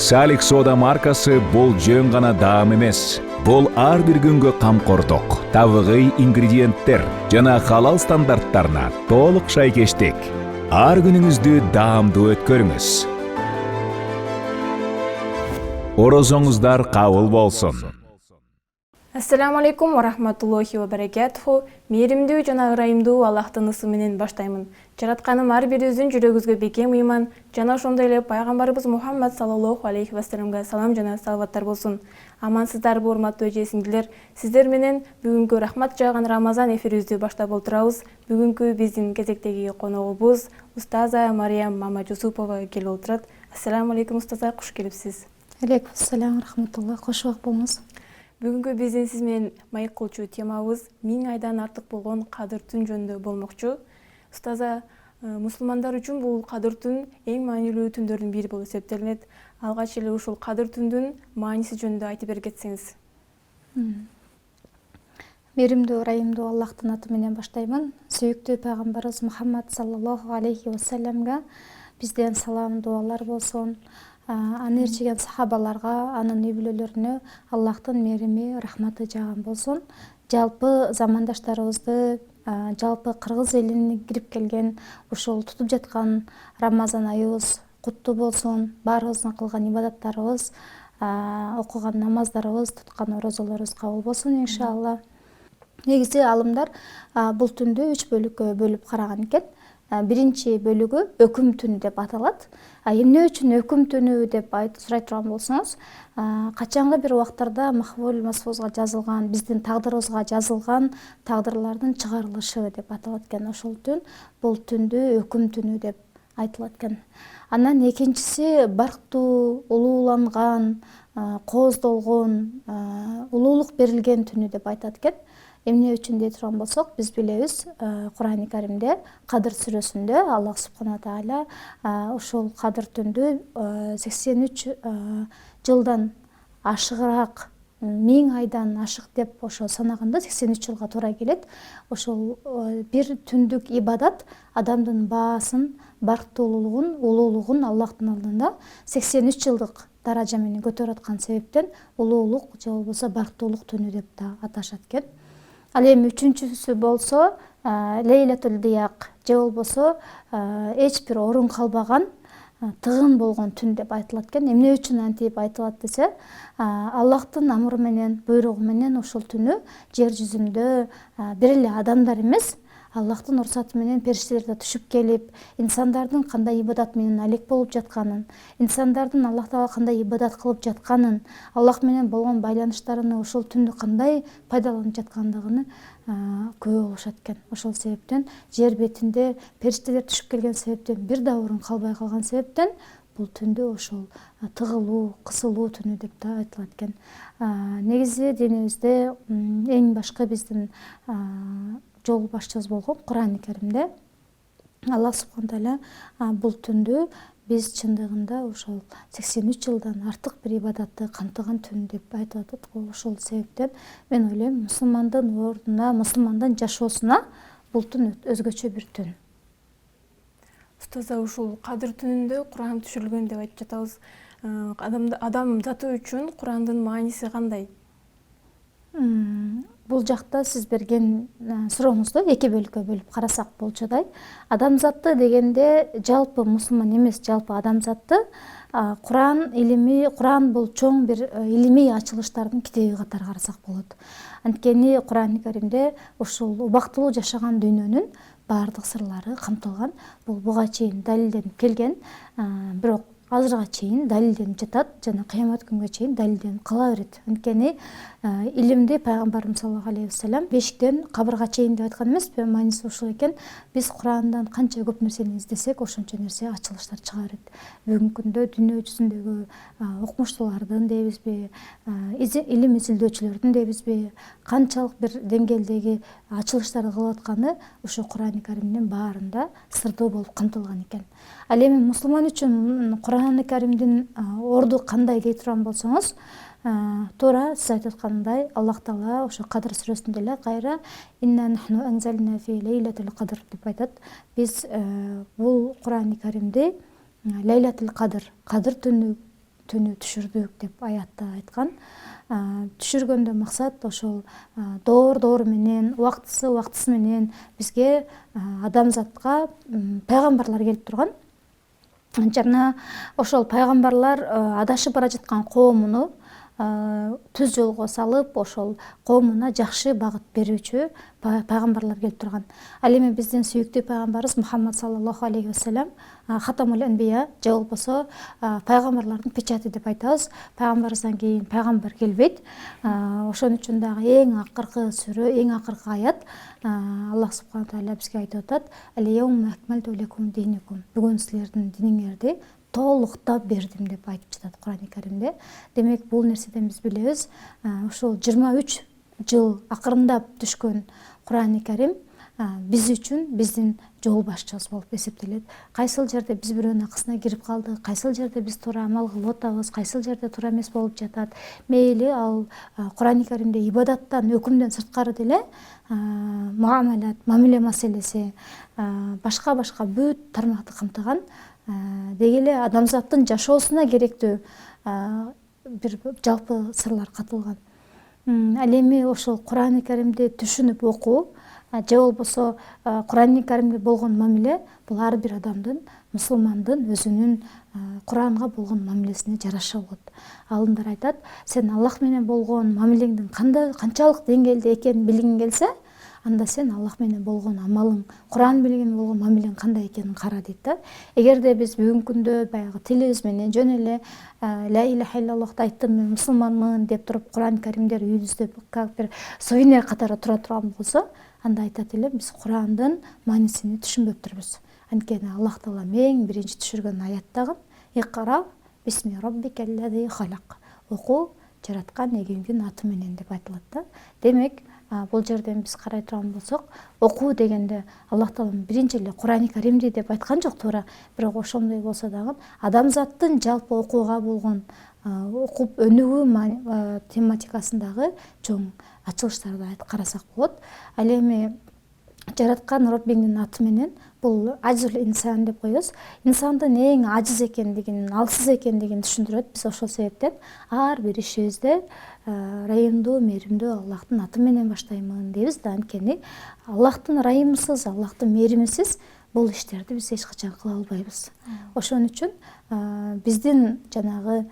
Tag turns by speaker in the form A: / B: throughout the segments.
A: Салих сода маркасы бул жөн гана даам эмес. Бул ар бир күнгө камкордук, табигый ингредиенттер жана халал стандарттарына толук шайкештик. Ар күнүңүздү даамдуу өткөрүңүз. Орозоңуздар кабыл болсун.
B: Ассаламу алейкум ва рахматуллахи ва баракатуху. Мээримдүү жана ырайымдуу Аллахтын ысы менен баштаймын. Жаратканым ар бирибиздин жүрөгүбүзгө бекем ыйман, жана ошондой эле пайгамбарыбыз Мухаммад саллаллаху алейхи ва салламга салам жана салаваттар болсун. Амансыздарбы урматтуу эже-сиңдилер? Сиздер менен бүгүнкү рахмат жааган Рамазан эфирибизди баштап отурабыз. Бүгүнкү биздин кезектеги коногубуз устаза Мариям Мамажусупова келип отурат. Ассаламу алейкум устаза, куш келипсиз.
C: Алейкум ассалам рахматуллах, кош убак болуңуз.
B: Бүгүнкү биздин сиз менен маек кылчу темабыз 1000 айдан артык болгон кадыр түн жөнүндө болмокчу. Устаза, мусулмандар үчүн бул кадыр түн эң маанилүү түндөрдүн бири болуп эсептелинет. Алгач эле ушул кадыр түндүн мааниси жөнүндө айтып бергенсиңиз.
C: Мээримдүү ырайымдуу Аллахтын аты менен баштаймын. Сүйүктүү пайгамбарыбыз Мухаммад саллаллаху алейхи ва салламга бизден салам, дуалар болсун. Аны ээрчиген сахабаларга, анын үй бүлөлөрүнө Аллахтын мээрими, рахматы жааган болсун. Жалпы замандаштарыбызды, жалпы кыргыз элине кирип келген ушул тутуп жаткан Рамазан айыбыз куттуу болсун. Баарыбыздын кылган ибадаттарыбыз, окуган намаздарыбыз, туткан орозолорубуз кабыл болсун иншалла. Негизи алымдар бул түндү 3 бөлүккө бөлүп караган экен. Биринчи бөлүгү өкүм түнү деп аталат. Эмне үчүн өкүм түнү деп сурай турган болсоңуз, качанкы бир убактарда махвул масфузга жазылган, биздин тагдырыбызга жазылган тагдырлардын чыгарылышы деп аталат экен. Ошол түн бул түндү өкүм түнү деп айтылат экен. Анан экинчиси барктуу, улууланган, кооздолгон, улуулук берилген түнү деп айтат экен. Эмне үчүн дей турган болсок, биз билебиз, Кур'ани Каримде Кадыр сүрөсүндө Аллах субхана тааля ушул кадыр түндү 83 жылдан ашыгыраак, 1000 айдан ашык деп ошо санаганда 83 жылга туура келет. Ошол бир түндүк ибадат адамдын баасын, барктуулугун, улуулугун Аллахтын алдында 83 жылдык даража менен көтөрүп аткан себептен улуулук же болбосо барктуулук түнү деп да аташат экен. Ал эми үчүнчүсү болсо Лейлатул Дияк же болбосо эч бир орун калбаган, тыгын болгон түн деп айтылат экен. Эмне үчүн антип айтылат десе, Аллахтын амры менен, буйругу менен ушул түнү жер жүзүндө бир эле адамдар эмес, Аллахтын уруксаты менен периштелер да түшүп келип, инсандардын кандай ибадат менен алек болуп жатканын, инсандардын Аллах Таала кандай ибадат кылып жатканын, Аллах менен болгон байланыштарыны ушул түндү кандай пайдаланып жаткандыгын күбө болушат экен. Ошол себептен жер бетинде периштелер түшүп келген себептен, бир да орун калбай калган себептен бул түндү ошол тыгылуу, кысылуу түнү деп да айтылат экен. Негизи динибизде эң башкы биздин жол башчыбыз болгон Кур'ани Каримде Аллах субхана тааля бул түндү биз чындыгында ошол 83 жылдан артык бир ибадатты камтыган түн деп айтып атат. Ошол себептен мен ойлойм, мусулмандын ордуна, мусулмандын жашоосуна бул түн өзгөчө бир түн.
B: Устаза, ушул кадыр түнүндө Кур'ан түшүрүлгөн деп айтып жатабыз. Адам заты үчүн Кур'андын мааниси кандай?
C: Бул жакта сиз берген сурооңузду 2 бөлүккө бөлүп карасак болчудай. Адамзатты дегенде жалпы мусулман эмес, жалпы адамзатты Кур'ан илими, Кур'ан бул чоң бир илимий ачылыштардын китеби катары карасак болот. Анткени Кур'ани Каримде ушул убактылуу жашаган дүйнөнүн баардык сырлары камтылган. Бул буга чейин далилденип келген, бирок азырга чейин далилденип жатат жана кыямат күнгө чейин далилденип кала берет. Анткени илимди пайгамбарыбыз саллаллаху алейхи ва саллям бешиктен кабырга чейин деп айткан эмеспи? Мааниси ушул экен. Биз Курандан канча көп нерсени издесек, ошончо нерсе ачылыштар чыга берет. Бүгүнкү күндө дүйнө жүзүндөгү окумуштуулардын дейбизби, илим изилдөөчүлөрдүн дейбизби, канчалык бир деңгээлдеги ачылыштарды кылып атканы ушу Кур'ани Каримдин баарында сырдуу болуп камтылган экен. Ал эми мусулман үчүн Кур'ани Каримдин орду кандай дей турган болсоңуз, туура сиз айтып аткандай Аллах Таала ошо Кадыр сүрөсүндө эле кайра инна нахну анзална фи лейлатил кадр деп айтат. Биз бул Кур'ани Каримди Лейлатил кадр, кадыр түнү түнү түшүрдүк деп аятта айткан. Түшүргөндө максат ошол доор менен, убактысы менен бизге адамзатка пайгамбарлар келип турган. Жана ошол пайгамбарлар адашып бара жаткан коомуну түз жолго салып, ошол коомуна жакшы багыт берүүчү пайгамбарлар келип турган. Ал эми биздин сүйүктүү пайгамбарыбыз Мухаммад саллаллаху алейхи вассалам хатамул анбия же болбосо пайгамбарлардын печати деп айтабыз. Пайгамбарыбыздан кийин пайгамбар келбейт. Ошон үчүн дагы эң акыркы сүрө, эң акыркы аят Аллах субхана тааля бизге айтып атат: "Ал-яума акмалту лакум динакум". Бүгүн силердин диниңерди толуктап бердим деп айтып жатат Кур'ан-ы Каримде. Демек бул нерседен биз билебиз, ушул 23 жыл акырындап түшкөн Кур'ан-ы Карим биз үчүн биздин жол башчыбыз болуп эсептелет. Кайсыл жерде биз бирөөнүн акысына кирип калдык, кайсыл жерде биз туура амал кылып атабыз, кайсыл жерде туура эмес болуп жатат. Мейли ал Кур'ан-ы Каримде ибадаттан, өкүмдөн сырткары деле муамалат, мамиле маселеси, башка бүт тармакты камтыган. Деги эле адамзаттын жашоосуна керектүү бир жалпы сырлар катылган. Ал эми ошол Кур'ан-ы Каримди түшүнүп окуу же болбосо Кур'ан-ы Каримге болгон мамиле бул ар бир адамдын, мусулмандын өзүнүн Куранга болгон мамилесине жараша болот. Алымдар айтат: сен Аллах менен болгон мамилеңдин канчалык деңгээлде экенин билгиң келсе, анда сен Аллах менен болгон амалың, Куран менен болгон мамилең кандай экенин кара дейт да. Эгерде биз бүгүнкү күндө баягы тилибиз менен жөн эле ла илаха иллаллахты айттым, мен мусулманмын деп туруп Кур'ан Каримдер үйүбүздө как бир сувенир катары тура турган болсо, анда айтат элем биз Курандын маанисин түшүнбөптүрбүз. Анткени Аллах Таала эң биринчи түшүргөн аяттагы "Иқра бисми роббикаллази халак". Окуу жараткан эгеңдин аты менен деп айтылат да. Демек, бул жерден биз карай турган болсок, окуу дегенде Аллах Таала биринчи эле Кур'ан-ы Каримди деп айткан жок туура, бирок ошондой болсо дагы адамзаттын жалпы окууга болгон окуп өнүгүү тематикасындагы чоң ачылыштарды карасак болот. Ал эми жараткан Роббиңдин аты менен бул ажил инсан деп коебуз. Инсандын эң ажиз экендигин, алсыз экендигин түшүндүрөт. Биз ошол себептен ар бир ишибизде райымдуу, мээримдүү Аллахтын аты менен баштаймын дейбиз да. Анткени Аллахтын райымсыз, Аллахтын мээримисиз бул иштерди биз эч качан кыла албайбыз. Ошон үчүн биздин жанагы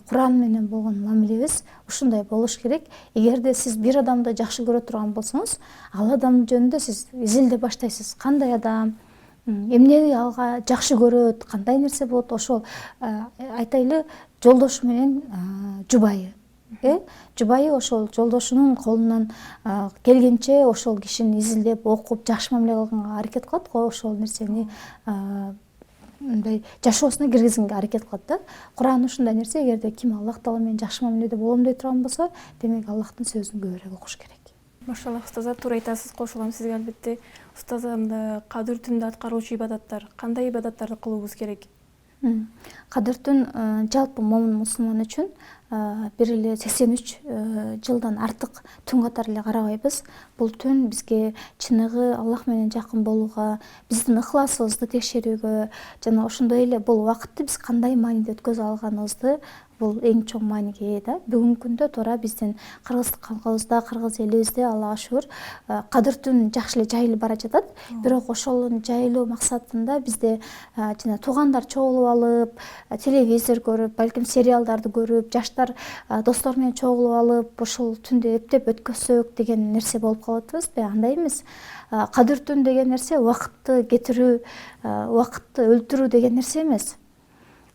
C: Куран менен болгон мамилебиз ушундай болуш керек. Эгерде сиз бир адамды жакшы көрө турган болсоңуз, ал адам жөнүндө сиз изилдеп баштайсыз. Кандай адам, эмнени алга жакшы көрөт, кандай нерсе болот, ошол айтайлы жолдошу менен жубайы. Жубайы ошол жолдошунун колунан келгенче ошол кишини изилдеп, окуп, жакшы мамиле кылганга аракет кылат го, ошол нерсени мындай жашоосуна киргизгенге аракет кылат да. Куран ушундай нерсе, эгерде ким Аллах Таала менен жакшы мамиледе болом дей турган болсо, демек Аллахтын сөзүн көбүрөөк окуш керек.
B: Машалла, устаза, туура айтасыз, кошулам сизге албетте. Устазымда кадыр түндө аткаруучу ибадаттар, кандай ибадаттарды кылуубуз керек?
C: Кадыр түн жалпы момун мусулман үчүн бир эле 83 жылдан артык түн катары эле карабайбыз. Бул түн бизге чыныгы Аллах менен жакын болууга, биздин ыхласыбызды текшерүүгө, жана ошондой эле бул убакытты биз кандай мааниде өткөзө алганыбызды бул эң чоң мааниге ээ да. Бүгүнкү күндө туура биздин кыргыздык калкыбызда, кыргыз элибизде Аллага шүгүр кадыр түн жакшы эле жайылып бара жатат. Бирок ошонун жайылуу максатында бизде жана туугандар чогулуп алып, телевизор көрүп, балким сериалдарды көрүп, жаштар достор менен чогулуп алып, ошол түндү эптеп өткөзсөк деген нерсе болуп калып атабызбы? Андай эмес. Кадыр түн деген нерсе убакытты кетирүү, убакытты өлтүрүү деген нерсе эмес.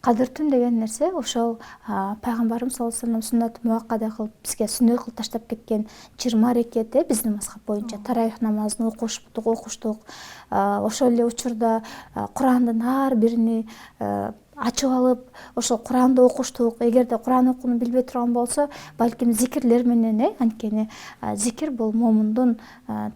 C: Кадыр түн деген нерсе ошол пайгамбарыбыз саллаллаху алейхи вассалам суннат муаккада кылып бизге сүннөт кылып таштап кеткен 20 рекет биздин мазхаб боюнча тарайх намазын окуштук. Ошол эле учурда Курандын ар бирини ачып алып, ошол Куранды окуштук. Эгерде Куран окууну билбей турган болсо, балким зикирлер менен, анткени зикир бул момундун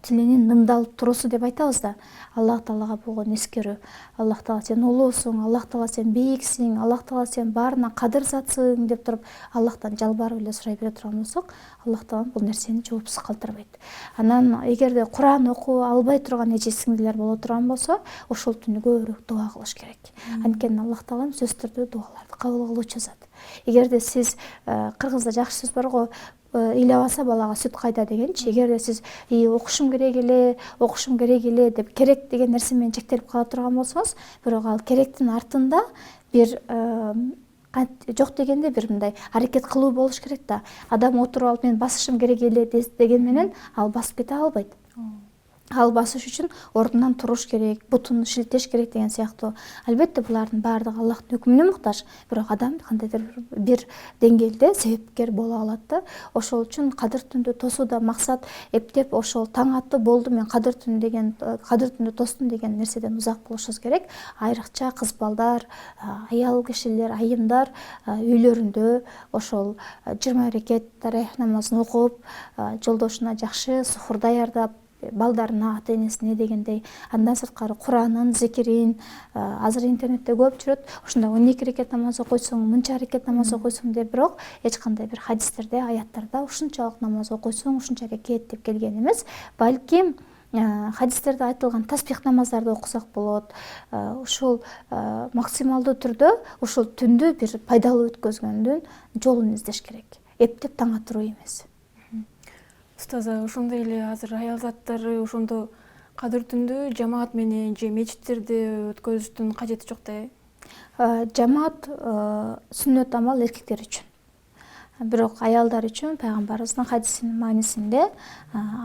C: тилинин нымдалып туруусу деп айтабыз да. Аллах Таалага болгон эскерүү. Аллах Таала сен улуусуң, Аллах Таала сен бийиксиң, Аллах Таала сен баарына кадыр затсың деп туруп Аллахтан жалбарып эле сурай бере турган болсок, Аллах Таала бул нерсени жоопсуз калтырбайт. Анан эгерде Куран окуу албай турган эже сиңдилер боло турган болсо, ошол түнү көбүрөөк дуа кылыш керек. Анткени Аллах Таала сөздөрдү, дуаларды кабыл кылуучу зат. Эгерде сиз кыргызда жакшы сөз бар го, ыйлабаса балага сүт кайда дегенчи. Эгерде сиз окушум керек эле деп керек деген нерсе менен чектелип кала турган болсоңуз, бирок ал керектин артында бир жок дегенде бир мындай аракет кылуу болуш керек да. Адам отуруп алып мен басышым керек эле деген менен ал басып кете албайт. Ал басыш үчүн ордунан туруш керек, бутун шилтеш керек деген сыяктуу. Албетте булардын баардыгы Аллахтын өкүмүнө муктаж, бирок адам кандайдыр бир деңгээлде себепкер боло алат да. Ошол үчүн кадыр түндү тосууда максат эптеп ошол таң атты болду мен кадыр түндү тостум деген нерседен узак болушубуз керек. Айрыкча кыз балдар, аял кишилер, айымдар үйлөрүндө ошол 20 рекет тарайх намазын окуп, жолдошуна жакшы сухур даярдап, балдарына, ата энесине дегендей, андан сырткары Куранын, зикирин, азыр интернетте көп жүрөт. Ушундай 12 рекет намаз окуйсуң, мынча рекет намаз окуйсуң деп, бирок эч кандай бир хадистерде, аяттарда ушунчалык намаз окуйсуң, ушунча рекет деп келген эмес. Балким хадистерде айтылган таспих намаздарды окусак болот. Ушул максималдуу түрдө ушул түндү бир пайдалуу өткөзгөндүн жолун издеш керек. Эптеп таң атыруу эмес.
B: Устаза, ошондой эле азыр аял заттары ошондо кадыр түндү жамаат менен же мечиттерде өткөзүштүн кажети жок да?
C: Жамаат сүннөт амал эркектер үчүн. Бирок аялдар үчүн пайгамбарыбыздын хадисинин маанисинде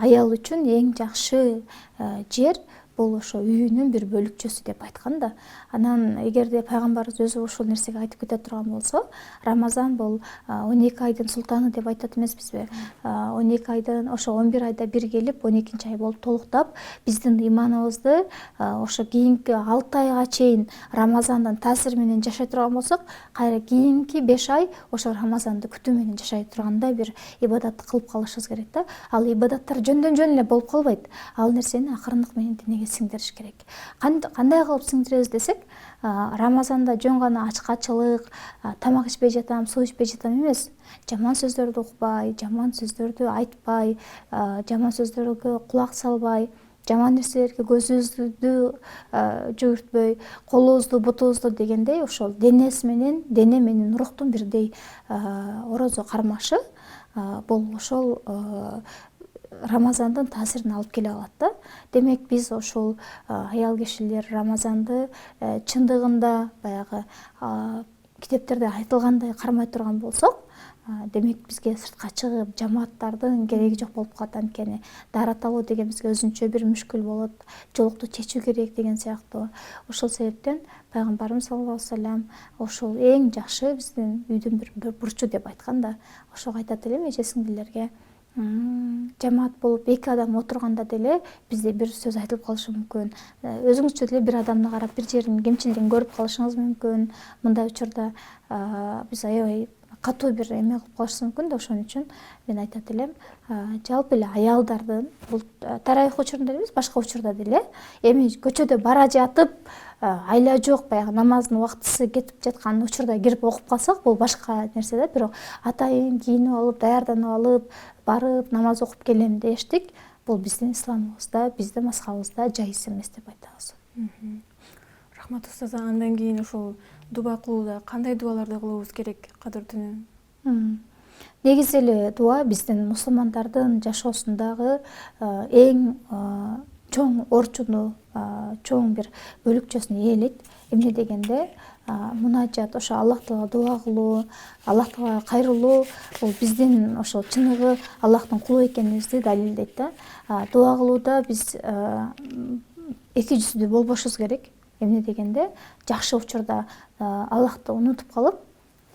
C: аял үчүн эң жакшы жер бул ошо үйүнүн бир бөлүкчөсү деп айткан да. Анан эгерде пайгамбарыбыз өзү ушул нерсеге айтып кете турган болсо, Рамазан бул 12 айдын султаны деп айтат эмеспизби? 12 айдын ошо 11 айда бир келип, 12-нчи ай болуп толуктап, биздин иманыбызды ошо кийинки 6 айга чейин Рамазандын таасири менен жашай турган болсок, кайра кийинки 5 ай ошо Рамазанды күтүү менен жашай тургандай бир ибадатты кылып калышыбыз керек да. Ал ибадаттар жөндөн жөн эле болуп калбайт. Ал нерсени акырындык менен денеге сиңдириш керек. Кандай кылып сиңдиребиз десек, Рамазанда жөн гана ачкачылык, тамак ичпей жатам, суу ичпей жатам эмес. Жаман сөздөрдү укпай, жаман сөздөрдү айтпай, жаман сөздөргө кулак салбай, жаман нерселерге көзүбүздү жүгүртпөй, колубузду, бутубузду дегендей ошол дене менен рухтун бирдей орозо кармашы бул ошол Рамазандын таасирин алып келе алат да. Демек биз ошол аял кишилер Рамазанды чындыгында баягы китептерде айтылгандай кармай турган болсок, демек бизге сыртка чыгып жамааттардын кереги жок болуп калат. Анткени даарат алуу деген бизге өзүнчө бир мүшкүл болот, жолукту чечүү керек деген сыяктуу. Ошол себептен пайгамбарыбыз саллаллаху алейхи вассалам ошол эң жакшы биздин үйдүн бир бурчу деп айткан да. Ошого айтат элем эже сиңдилерге, жамаат болуп 2 адам отурганда деле бизде бир сөз айтылып калышы мүмкүн. Өзүңүзчө деле бир адамды карап бир жерин кемчилигин көрүп калышыңыз мүмкүн. Мындай учурда биз аябай катуу бир эме кылып калышы мүмкүн да. Ошон үчүн мен айтат элем, жалпы эле аялдардын бул тарайх учурунда эмес, башка учурда деле эми көчөдө бара жатып айла жок, баягы намаздын убактысы кетип жаткан учурда кирип окуп калсак, бул башка нерсе да. Бирок атайын кийинип алып, даярданып алып, барып намаз окуп келем дештик, бул биздин исламыбызда, биздин мазхабыбызда жайыз эмес деп айтабыз.
B: Рахмат устаза. Андан кийин ошол дуба кылууда кандай дубаларды кылуубуз керек кадыр түнү?
C: Негизи эле дуа биздин мусулмандардын жашоосундагы эң чоң орчуну, чоң бир бөлүкчөсүн ээлейт. Эмне дегенде, мунажат, ошо Аллах Таалага дуа кылуу, Аллах Таалага кайрылуу, бул биздин ошо чыныгы Аллахтын кулу экенибизди далилдейт да. Дуа кылууда биз эки жүздүү болбошубуз керек. Эмне дегенде, жакшы учурда Аллахты унутуп калып,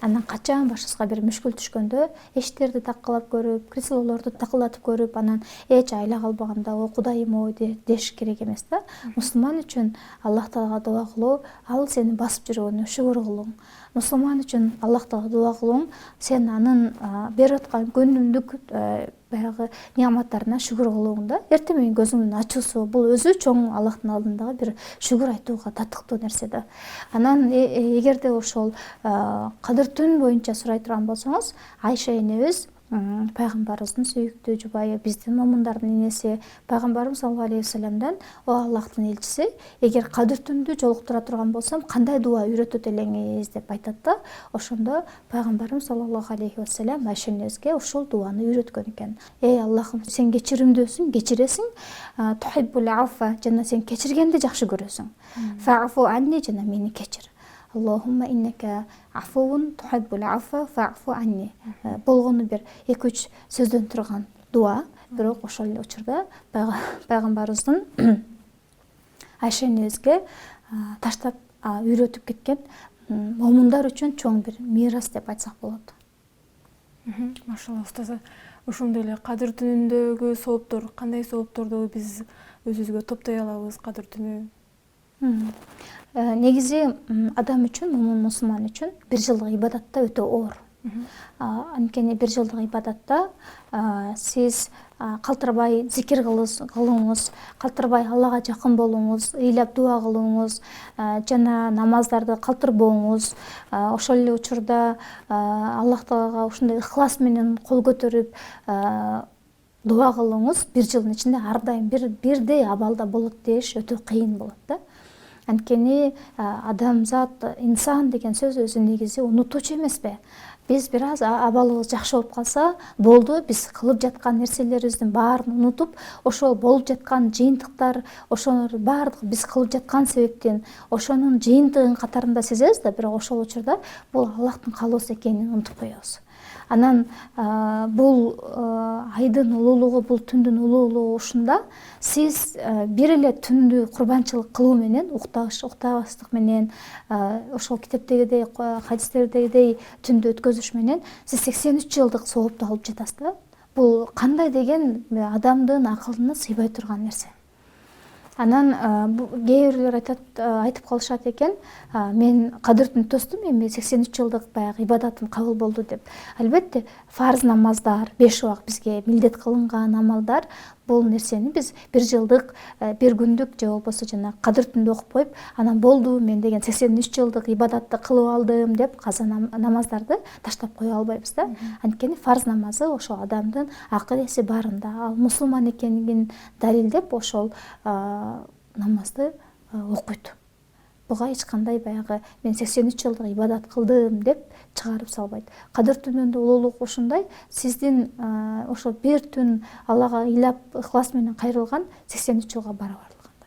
C: анан качан башыбызга бир мүшкүл түшкөндө эшиктерди таккалап көрүп, креслолорду такылдатып көрүп, анан эч айла калбаганда о Кудайым ой деш керек эмес да. Мусулман үчүн Аллах Таалага дуа кылуу, ал сени басып жүргөнүнө шүгүр кылууң. Мусулман үчүн Аллах Таалага дуа кылууң, сен анын берип аткан күнүмдүк баягы неаматтарына шүгүр кылууң да. Эртең менен көзүңдүн ачуусу бул өзү чоң Аллахтын алдындагы бир шүгүр айтууга татыктуу нерсе да. Анан эгерде ошол кадыр түн боюнча сурай турган болсоңуз, Айша энебиз пайгамбарыбыздын сүйүктүү жубайы, биздин момундардын энеси пайгамбарыбыз саллаллаху алейхи вассаламдан: "О Аллахтын элчиси, эгер кадыр түндү жолуктура турган болсом, кандай дуа үйрөтөт элеңиз?" деп айтат да. Ошондо пайгамбарыбыз саллаллаху алейхи вассалам Айшенебизге ушул дуаны үйрөткөн экен. "Эй Аллахым, сен кечиримдүүсүң, кечиресиң. Тухиббул афа, жана сен кечиргенди жакшы көрөсүң. Фа'фу анни, жана мени кечир. Аллахумма иннека афуун тухиббул афа фа'фу анни." Болгону бир 2-3 сөздөн турган дуа, бирок ошол эле учурда пайгамбарыбыздын Айша энебизге таштап үйрөтүп кеткен момундар үчүн чоң бир мирас деп айтсак болот.
B: Машалла устаза, ошондой эле кадыр түнүндөгү сооптор, кандай соопторду биз өзүбүзгө топтой алабыз кадыр түнү?
C: Негизи адам үчүн, мусулман үчүн бир жылдык ибадатта өтө оор. Анткени бир жылдык ибадатта сиз калтырбай зикир кылууңуз, калтырбай Аллага жакын болуңуз, ыйлап дуа кылууңуз, жана намаздарды калтырбооңуз, ошол эле учурда Аллах Таалага ушундай ыхлас менен кол көтөрүп дуа кылууңуз бир жылдын ичинде ар дайым бирдей абалда болот деш өтө кыйын болот да. Анткени адамзат, инсан деген сөз өзү негизи унутуучу эмеспи? Биз бир аз абалыбыз жакшы болуп калса болду, биз кылып жаткан нерселерибиздин баарын унутуп, ошол болуп жаткан жыйынтыктар, ошонун баардыгы биз кылып жаткан себептен, ошонун жыйынтыгын катарында сезебиз да, бирок ошол учурда бул Аллахтын каалоосу экенин унутуп коебуз. Анан бул айдын улуулугу, бул түндүн улуулугу ушунда. Сиз бир эле түндү курбанчылык кылуу менен, уктабастык менен, ошол китептегидей, хадистердегидей түндү өткөзүш менен сиз 83 жылдык соопту алып жатасыз да. Бул кандай деген адамдын акылына сыйбай турган нерсе. Анан кээ бирлер айтып калышат экен, мен кадыр түнү тостум, эми 83 жылдык баягы ибадатым кабыл болду деп. Албетте, фарз намаздар, 5 убак бизге милдет кылынган амалдар, бул нерсени биз бир жылдык, бир күндүк же болбосо жана кадыр түндө окуп коюп, анан болду, мен деген 83 жылдык ибадатты кылып алдым деп каза намаздарды таштап кое албайбыз да. Анткени фарз намазы ошол адамдын акыдеси барында, ал мусулман экенин далилдеп ошол намазды окуйт. Буга эч кандай баягы мен 83 жылдык ибадат кылдым деп чыгарып салбайт. Кадыр түнүндө улуулук ушундай, сиздин ошол бир түн Аллага ыйлап ыхлас менен кайрылган 83 жылга барабарлыгында.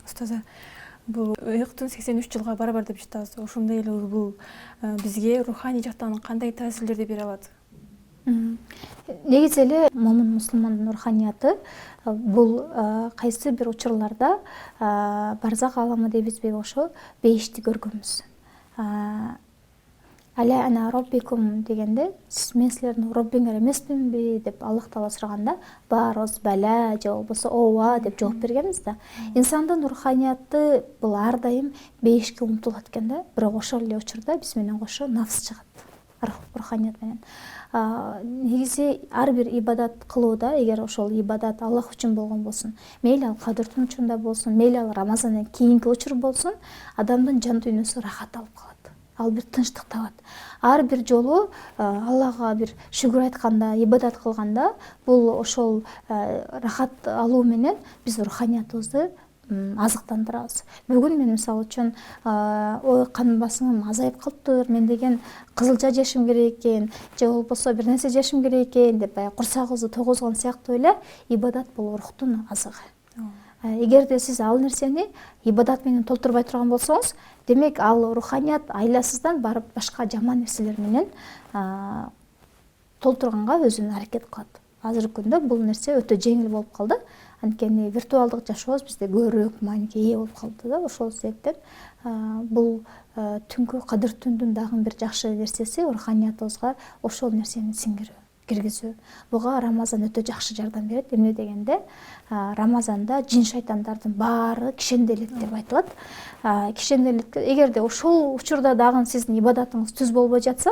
B: Устаза, бул ыйыктын 83 жылга барабар деп жатабыз. Ошондой эле бул бизге руханий жактан кандай таасирлерди бере алат?
C: Негизи эле момун мусулмандын руханияты бул кайсы бир учурларда барзак аламы дейбизби, ошо бейишти көргөнбүз. Аля ана роббикум дегенде, мен силердин роббиңер эмесминби деп Аллах Таала сураганда, баарыбыз бала же болбосо ооба деп жооп бергенбиз да. Инсандын руханияты бул ар дайым бейишке умтулат экен да, бирок ошол эле учурда биз менен кошо нафс чыгат руханият менен. Негизи ар бир ибадат кылууда, эгер ошол ибадат Аллах үчүн болгон болсун, мейли ал кадыр түнү учурунда болсун, мейли ал Рамазандан кийинки учур болсун, адамдын жан дүйнөсү рахат алып калат. Ал бир тынчтык табат. Ар бир жолу Аллага бир шүгүр айтканда, ибадат кылганда, бул ошол рахат алуу менен биз руханиятыбызды азыктандырабыз. Бүгүн мен мисалы үчүн ой кан басымым азайып калыптыр, мен деген кызылча жешим керек экен, же болбосо бир нерсе жешим керек экен деп курсагыбызды тогузган сыяктуу эле ибадат бул рухтун азыгы. Эгерде сиз ал нерсени ибадат менен толтурбай турган болсоңуз, демек ал руханият айласыздан барып башка жаман нерселер менен толтурганга өзүн аракет кылат. Азыркы күндө бул нерсе өтө жеңил болуп калды. Анткени виртуалдык жашообуз бизде көбүрөөк мааниге ээ болуп калды да. Ошол себептен бул түнкү кадыр түндүн дагы бир жакшы нерсеси руханиятыбызга ошол нерсени сиңдирүү, киргизүү. Буга Рамазан өтө жакшы жардам берет. Эмне дегенде, Рамазанда жин шайтандардын баары кишенделет деп айтылат. Кишенделет, эгерде ошол учурда дагы сиздин ибадатыңыз түз болбой жатса,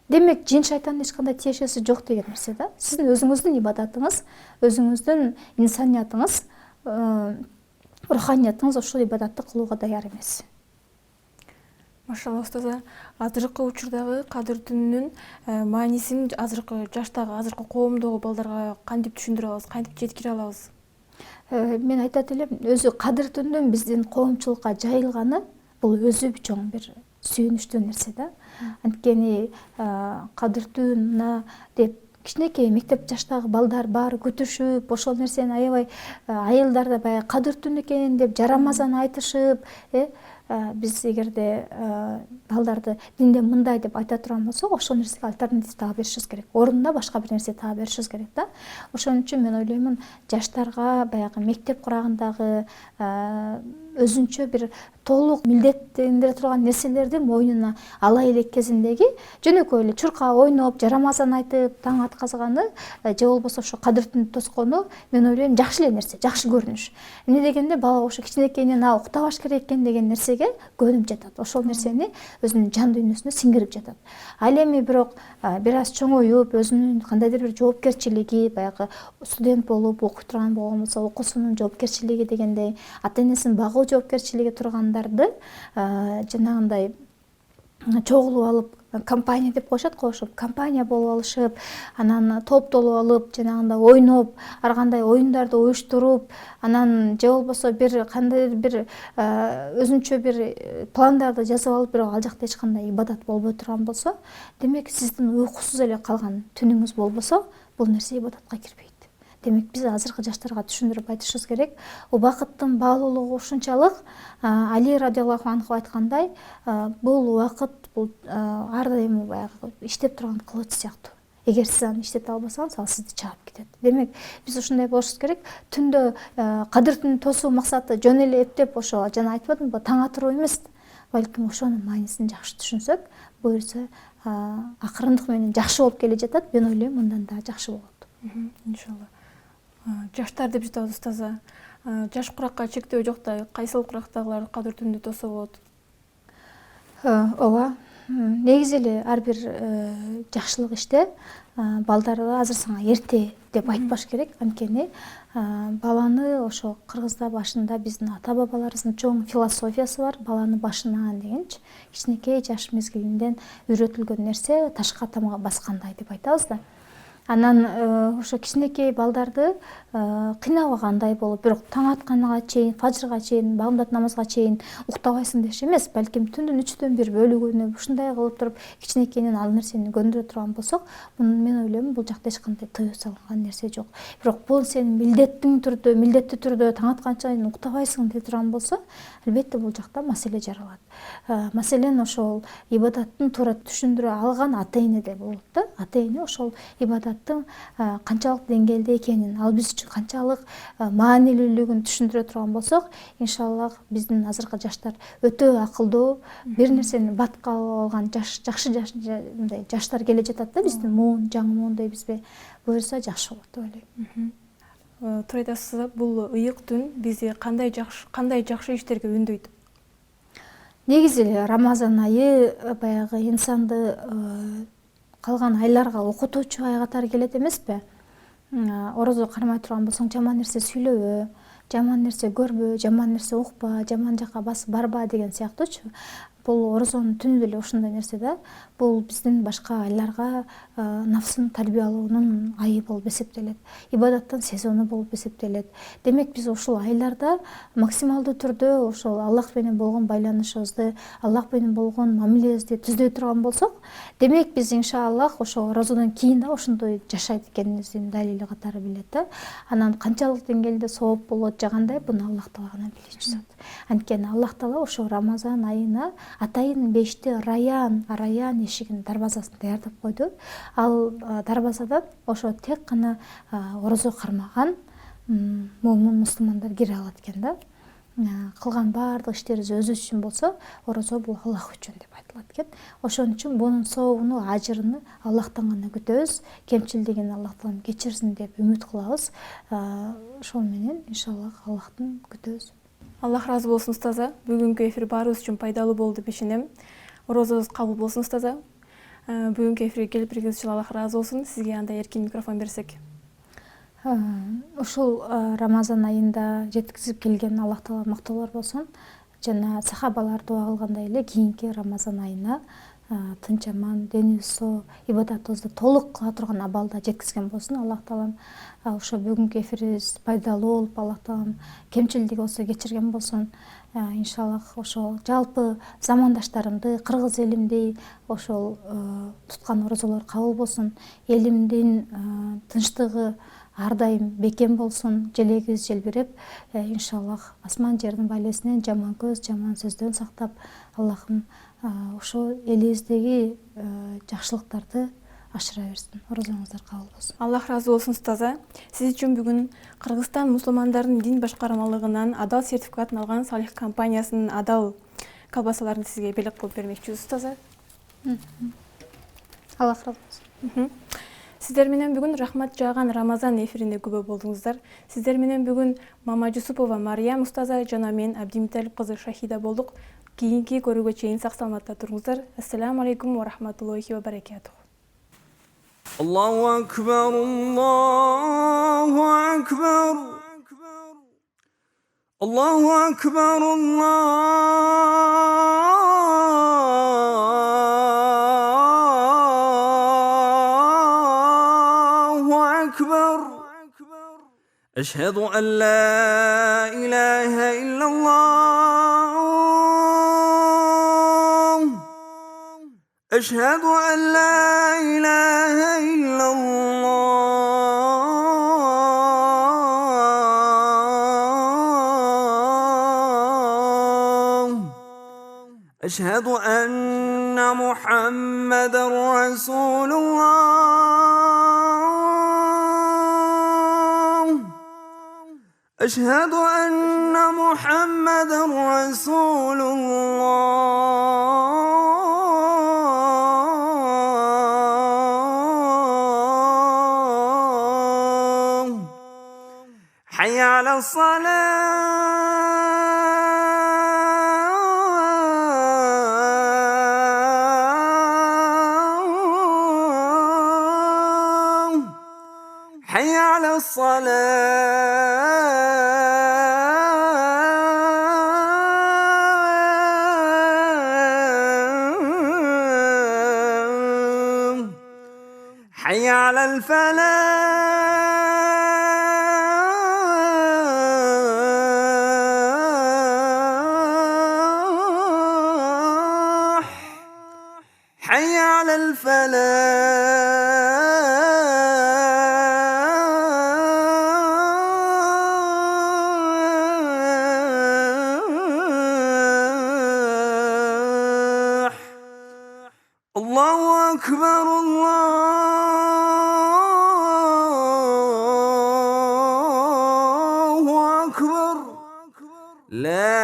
C: демек жин шайтандын эч кандай тиешеси жок деген нерсе да. Сиздин өзүңүздүн ибадатыңыз, өзүңүздүн инсаниятыңыз, руханиятыңыз ошол ибадатты кылууга даяр эмес.
B: Машалла устаза, азыркы учурдагы Кадыр түнүнүн маанисин азыркы жаштагы, азыркы коомдогу балдарга кантип түшүндүрө алабыз, кантип жеткире алабыз?
C: Мен айтат элем, өзү Кадыр түнүнүн биздин коомчулукка жайылганы бул өзү чоң бир сүйүнүчтүү нерсе да. Анткени Кадыр түнүнө деп кичинекей мектеп жаштагы балдар баары күтүшүп, ошол нерсени аябай айылдар да баягы Кадыр түнү экен деп жарамазан айтышып, биз эгерде балдарды динде мындай деп айта турган болсок, ошол нерсеге альтернатив таба беришибиз керек. Ордуна башка бир нерсе таба беришибиз керек да. Ошон үчүн мен ойлоймун, жаштарга баягы мектеп курагындагы өзүнчө бир толук милдеттендире турган нерселерди мойнуна ала элек кезиндеги жөнөкөй эле чуркап ойноп, жарамазан айтып, таң атказганы же болбосо ошо Кадыр түнү тоскону мен ойлойм жакшы эле нерсе, жакшы көрүнүш. Эмне дегенде бала ошо кичинекейинен уктабаш керек экен деген нерсеге көнүп жатат. Ошол нерсени өзүнүн жан дүйнөсүнө сиңирип жатат. Ал эми бирок бир аз чоңоюп, өзүнүн кандайдыр бир жоопкерчилиги, баягы студент болуп окуй турган болгон болсо, окуусунун жоопкерчилиги дегендей, ата-энесин багуу жоопкерчилиги тургандарды жанагындай чогулуп алып, компания деп коюшат го, ошо компания болуп алышып, анан топтолуп алып, жанагындай ойноп, ар кандай оюндарды уюштуруп, анан же болбосо бир кандайдыр бир өзүнчө бир пландарды жазып алып, бирок ал жакта эч кандай ибадат болбой турган болсо, демек сиздин уйкусуз эле калган түнүңүз болбосо, бул нерсе ибадатка кирбейт. Демек биз азыркы жаштарга түшүндүрүп айтышыбыз керек. Убакыттын баалуулугу ушунчалык, Али радиаллаху анху айткандай, бул убакыт бул ар дайым баягы иштеп турган кылыч сыяктуу. Эгер сиз аны иштете албасаңыз, ал сизди чаап кетет. Демек биз ушундай болушубуз керек. Түндө Кадыр түнүн тосуу максаты жөн эле эптеп ошо жана айтпадымбы, таң атыруу эмес. Балким ошонун маанисин жакшы түшүнсөк, буюрса акырындык менен жакшы болуп келе жатат. Мен ойлойм, мындан да жакшы болот.
B: Иншалла. Жаштар деп жатабыз устаза. Жаш куракка чектөө жок да, кайсыл курактагылар Кадыр түнүнү тосо болот?
C: Ооба. Негизи эле ар бир жакшылык иште балдарды азыр саңа эрте деп айтпаш керек. Анткени баланы ошо кыргызда башында биздин ата бабаларыбыздын чоң философиясы бар. Баланы башынан дегенчи, кичинекей жаш мезгилинен үйрөтүлгөн нерсе ташка тамга баскандай деп айтабыз да. Анан ошо кичинекей балдарды кыйнабагандай болуп, бирок таң атканга чейин, фажырга чейин, бамдат намазга чейин уктабайсың деш эмес, балким түндүн 3/4 бөлүгүнө ушундай кылып туруп кичинекейинен ал нерсени көндүрө турган болсок, мен ойлойм, бул жакта эч кандай тыюу салынган нерсе жок. Бирок бул сенин милдеттүү түрдө таң атканча чейин уктабайсың деп турган болсо, албетте бул жакта маселе жаралат. Маселен ошол ибадаттын туура түшүндүрө алган ата-эне де болот да. Ата-эне ошол ибадаттын канчалык деңгээлде экенин, ал биз үчүн канчалык маанилүүлүгүн түшүндүрө турган болсок, иншаллах биздин азыркы жаштар өтө акылдуу, бир нерсени батка алган жакшы жаштар келе жатат да, биздин муун, жаңы муун дейбизби, буюрса жакшы болот деп ойлойм.
B: Туура айтасыз, бул ыйык түн бизди кандай жакшы иштерге үндөйт?
C: Негизи эле Рамазан айы баягы инсанды калган айларга окутуучу ай катары келет эмеспи? Орозо кармай турган болсоң, жаман нерсе сүйлөбө, жаман нерсе көрбө, жаман нерсе укпа, жаман жакка басып барба деген сыяктуучу. Бул орозонун түнү деле ушундай нерсе да. Бул биздин башка айларга нафсын тарбиялоонун айы болуп эсептелет. Ибадаттын сезону болуп эсептелет. Демек биз ушул айларда максималдуу түрдө ошол Аллах менен болгон байланышыбызды, Аллах менен болгон мамилебизди түздөй турган болсок, демек биз иншаллах ошо розодон кийин да ошондой жашайт экенибиздин далили катары билет да. Анан канчалык деңгээлде сооп болот же кандай, буну Аллах Таала гана билүүчү зат. Анткени Аллах Таала ошо Рамазан айына атайын 5-те Раян эшигинин дарбазасын даярдап койду. Ал дарбазадан ошо тек гана орозо кармаган муумин мусулмандар кире алат экен да. Кылган баардык иштерибиз өзүбүз үчүн болсо, орозо бул Аллах үчүн деп айтылат экен. Ошон үчүн бунун сообуну, ажырын Аллахтан гана күтөбүз. Кемчилдигин Аллах Таалам кечирсин деп үмүт кылабыз. Ошол менен иншаллах Аллахтан күтөбүз.
B: Аллах разы болсун устаза. Бүгүнкү эфир баарыбыз үчүн пайдалуу болду деп ишенем. Орозобуз кабыл болсун устаза. Бүгүнкү эфирге келип бергениңиз үчүн Аллах разы болсун. Сизге андай эркин микрофон берсек.
C: Ушул Рамазан айында жеткизип келген Аллах Таала мактоолор болсун. жана сахабалар дуа кылгандай эле кийинки Рамазан айына тынч аман, дени соо, ибадатыбызды толук кыла турган абалда жеткизген болсун. Аллах таалам ошо бүгүнкү эфирибиз пайдалуу болуп, Аллах таалам кемчилдик болсо кечирген болсун. Иншаллах ошол жалпы замандаштарымды, кыргыз элимди ошол туткан орозолор кабыл болсун. Элимдин тынчтыгы ар дайым бекем болсун, желегибиз желбиреп, иншаллах асман жердин байлесинен жаман көз, жаман сөздөн сактап, Аллахым ошо элибиздеги жакшылыктарды ашыра берсин. Орозоңуздар кабыл болсун.
B: Аллах разы болсун устаза. Сиз үчүн бүгүн Кыргызстан мусулмандардын дин башкармалыгынан адал сертификатын алган Салих компаниясынын адал колбасаларын сизге белек кылып бермекчибиз устаза.
C: Аллах разы болсун.
B: Сиздер менен бүгүн рахмат жааган Рамазан эфирине күбө болдуңуздар. Сиздер менен бүгүн Мама Жусупова Мариям устаза жана мен Абдимталип кызы Шахида болдук. Кийинки көрүүгө чейин сак саламатта туруңуздар. Ассаламу алейкум ва рахматуллахи ва баракатух.
D: Allahu akbar, Allahu akbar, Allahu akbar, Allahu akbar. Eşhedü en la ilahe illallah. أشهد أن لا إله إلا الله أشهد أن محمدا رسول الله أشهد أن محمدا رسول الله حي على الصلاة حي على الصلاة حي على الفلاح حي على الفلاح الله أكبر الله أكبر لا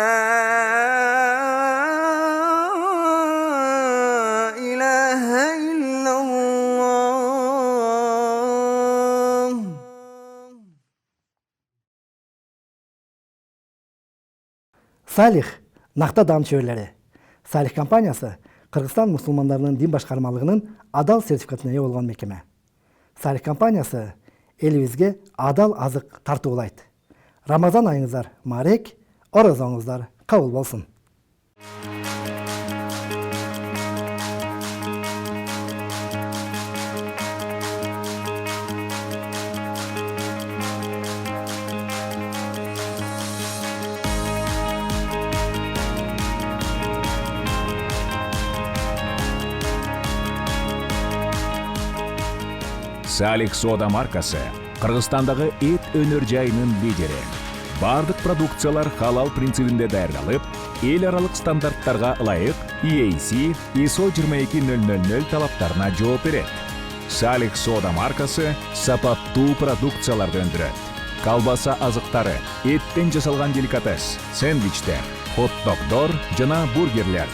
D: إله إلا الله.
E: Салих накта даам чеберлери. Салих компаниясы Кыргызстан мусулмандарынын дин башкармалыгынын адал сертификатына ээ болгон мекеме. Салих компаниясы элибизге адал азык тартуулайт. Рамазан айыңыздар марек, орозоңуздар кабыл болсун.
A: Салих Сода маркасы Кыргызстандагы эт өнөр жайынын лидери. Бардык продукциялар халал принцибинде даярдалып, эл аралык стандарттарга ылайык EAC ISO 22000 талаптарына жооп берет. Салих Сода маркасы сапаттуу продукцияларды өндүрөт. Колбаса азыктары, эттен жасалган деликатес, сэндвичтер, хот-догдор жана бургерлер